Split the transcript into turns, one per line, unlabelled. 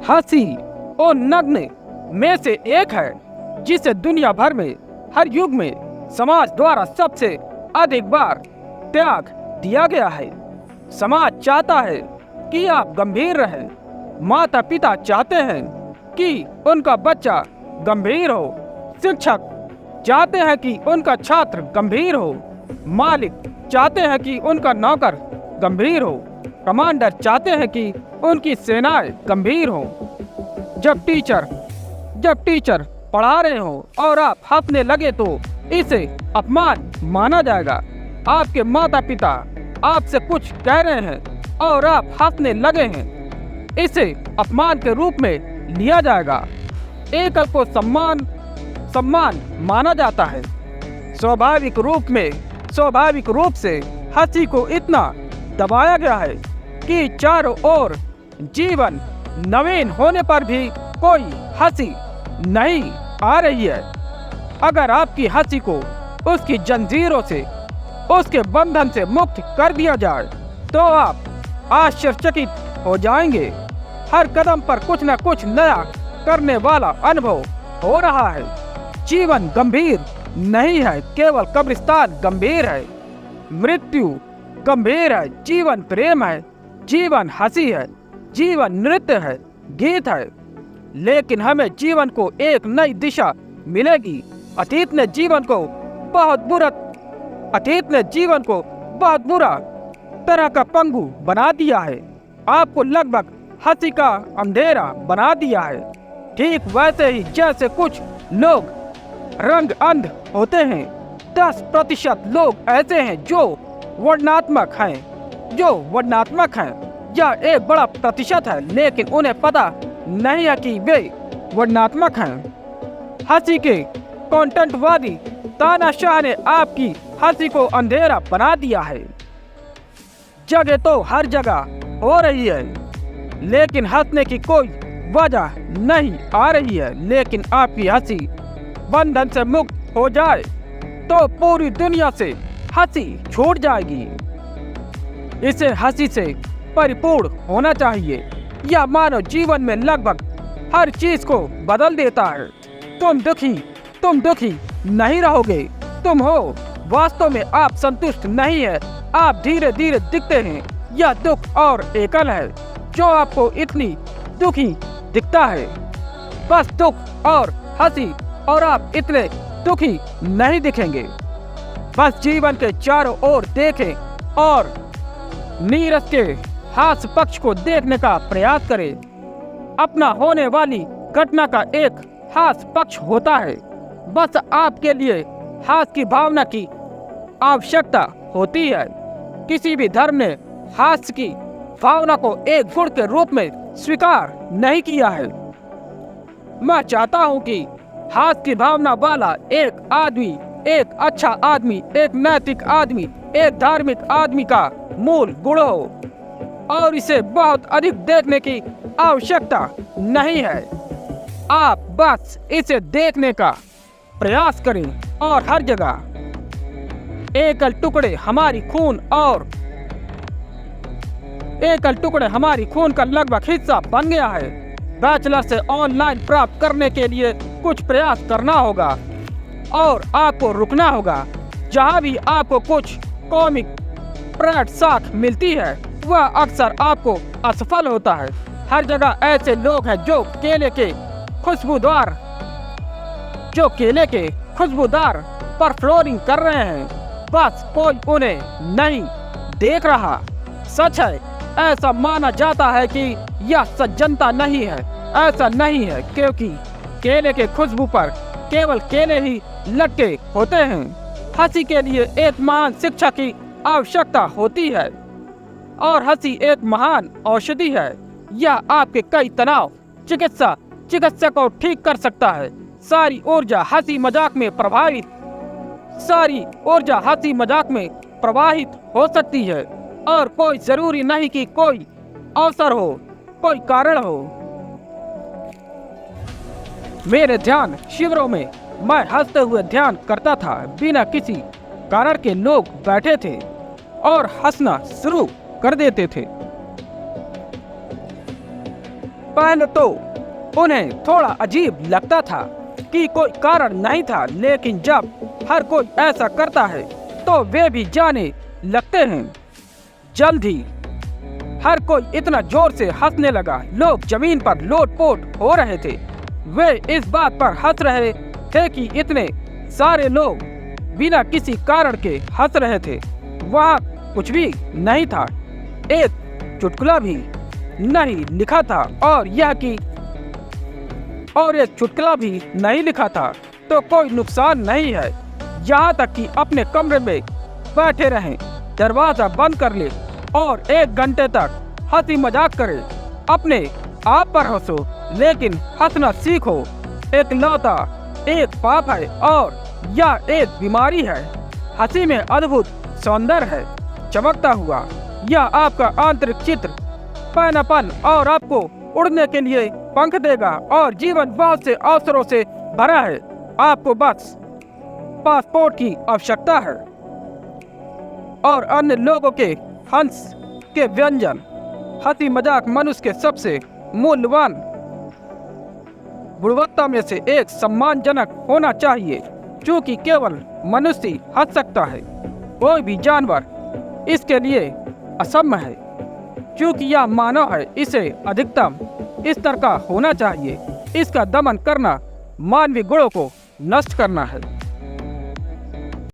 हंसी और नग्न में से एक है जिसे दुनिया भर में हर युग में समाज द्वारा सबसे अधिक बार त्याग दिया गया है। समाज चाहता है कि आप गंभीर रहें, माता पिता चाहते हैं कि उनका बच्चा गंभीर हो, शिक्षक चाहते हैं कि उनका छात्र गंभीर हो, मालिक चाहते हैं कि उनका नौकर गंभीर हो, कमांडर चाहते हैं कि उनकी सेनाएं गंभीर हो। जब टीचर पढ़ा रहे हो और आप हंसने लगे तो इसे अपमान माना जाएगा। आपके माता पिता आपसे कुछ कह रहे हैं और आप हंसने लगे हैं, इसे अपमान के रूप में लिया जाएगा। एकल को सम्मान माना जाता है। स्वाभाविक रूप से हंसी को इतना दबाया गया है कि चारों ओर जीवन नवीन होने पर भी कोई हंसी नहीं आ रही है। अगर आपकी हंसी को उसकी जंजीरों से, उसके बंधन से मुक्त कर दिया जाए तो आप आश्चर्यचकित हो जाएंगे। हर कदम पर कुछ न कुछ नया करने वाला अनुभव हो रहा है। जीवन गंभीर नहीं है, केवल कब्रिस्तान गंभीर है। मृत्यु गंभीर है, जीवन प्रेम है, जीवन हंसी है, जीवन नृत्य है, गीत है। लेकिन हमें जीवन को एक नई दिशा मिलेगी। अतीत ने जीवन को बहुत बुरा तरह का पंगु बना दिया है, आपको लगभग हंसी का अंधेरा बना दिया है। ठीक वैसे ही जैसे कुछ लोग रंग अंध होते हैं, 10% लोग ऐसे हैं जो वर्णनात्मक हैं। यह एक बड़ा प्रतिशत है, लेकिन उन्हें पता नहीं है कि वे वर्णनात्मक हैं। हंसी के कंटेंटवादी तानाशाह ने आपकी हंसी को अंधेरा बना दिया है। जगह तो हर जगह हो रही है, लेकिन हंसने की कोई वजह नहीं आ रही है। लेकिन आपकी हंसी बंधन से मुक्त हो जाए तो पूरी दुनिया से हंसी छूट जाएगी। इसे हंसी से परिपूर्ण होना चाहिए। यह मानव जीवन में लगभग हर चीज को बदल देता है। तुम दुखी नहीं रहोगे, तुम हो। वास्तव में आप संतुष्ट नहीं है, आप धीरे धीरे दिखते हैं। यह दुख और एकल है जो आपको इतनी दुखी दिखता है। बस दुख और हंसी, और आप इतने दुखी नहीं दिखेंगे। बस जीवन के चारों ओर देखें और नीरस के हास्य पक्ष को देखने का प्रयास करें। अपना होने वाली घटना का एक हास्य पक्ष होता है। बस आपके लिए हास्य की भावना की आवश्यकता होती है। किसी भी धर्म ने हास्य की भावना को एक गुण के रूप में स्वीकार नहीं किया है। मैं चाहता हूँ कि हास्य की भावना वाला एक आदमी, एक अच्छा आदमी, एक नैतिक आदमी, एक धार्मिक आदमी का मूल गुण हो, और इसे बहुत अधिक देखने की आवश्यकता नहीं है। आप बस इसे देखने का प्रयास करें और हर जगह एकल टुकड़े हमारी खून का लगभग हिस्सा बन गया है। बैचलर से ऑनलाइन प्राप्त करने के लिए कुछ प्रयास करना होगा और आपको रुकना होगा। जहां भी आपको कुछ कॉमिक प्रेट साख मिलती है, वह अक्सर आपको असफल होता है। हर जगह ऐसे लोग हैं जो केले के खुशबूदार पर फ्लोरिंग कर रहे हैं। बस कोई उन्हें नहीं देख रहा। सच है, ऐसा माना जाता है कि यह सज्जनता नहीं है। ऐसा नहीं है, क्योंकि केले के खुशबू पर केवल केले ही लटके होते हैं। हंसी के लिए एक महान शिक्षा की आवश्यकता होती है, और हंसी एक महान औषधि है। यह आपके कई तनाव चिकित्सा को ठीक कर सकता है। सारी ऊर्जा हंसी मजाक में प्रवाहित हो सकती है, और कोई जरूरी नहीं कि कोई अवसर हो, कोई कारण हो। मेरे ध्यान शिविरों में मैं हंसते हुए ध्यान करता था। बिना किसी कारण के लोग बैठे थे और हंसना शुरू कर देते थे। पहले तो उन्हें थोड़ा अजीब लगता था कि कोई कारण नहीं था, लेकिन जब हर कोई ऐसा करता है तो वे भी जाने लगते हैं। जल्द ही हर कोई इतना जोर से हंसने लगा, लोग जमीन पर लोटपोट हो रहे थे। वे इस बात पर हंस रहे थे कि इतने सारे लोग बिना किसी कारण के हंस रहे थे। वहाँ कुछ भी नहीं था, एक चुटकुला भी नहीं लिखा था, और एक चुटकुला भी नहीं लिखा था तो कोई नुकसान नहीं है। यहाँ तक कि अपने कमरे में बैठे रहें, दरवाजा बंद कर ले और 1 घंटे तक हंसी मजाक करें। अपने आप पर हंसो, लेकिन हंसना सीखो। एक पाप है और यह एक बीमारी है। हंसी में अद्भुत सौंदर्य है, चमकता हुआ। यह आपका आंतरिक चित्र पैनापन और आपको उड़ने के लिए पंख देगा, और जीवन बहुत से अवसरों से भरा है। आपको बस पासपोर्ट की आवश्यकता है और अन्य लोगों के हंस के व्यंजन। हंसी मजाक मनुष्य के सबसे मूल्यवान गुणवत्ता में से एक सम्मानजनक होना चाहिए, क्योंकि केवल मनुष्य ही हंस सकता है। कोई भी जानवर इसके लिए असम है, क्योंकि यह मानव है। इसे अधिकतम स्तर का होना चाहिए। इसका दमन करना मानवीय गुणों को नष्ट करना है।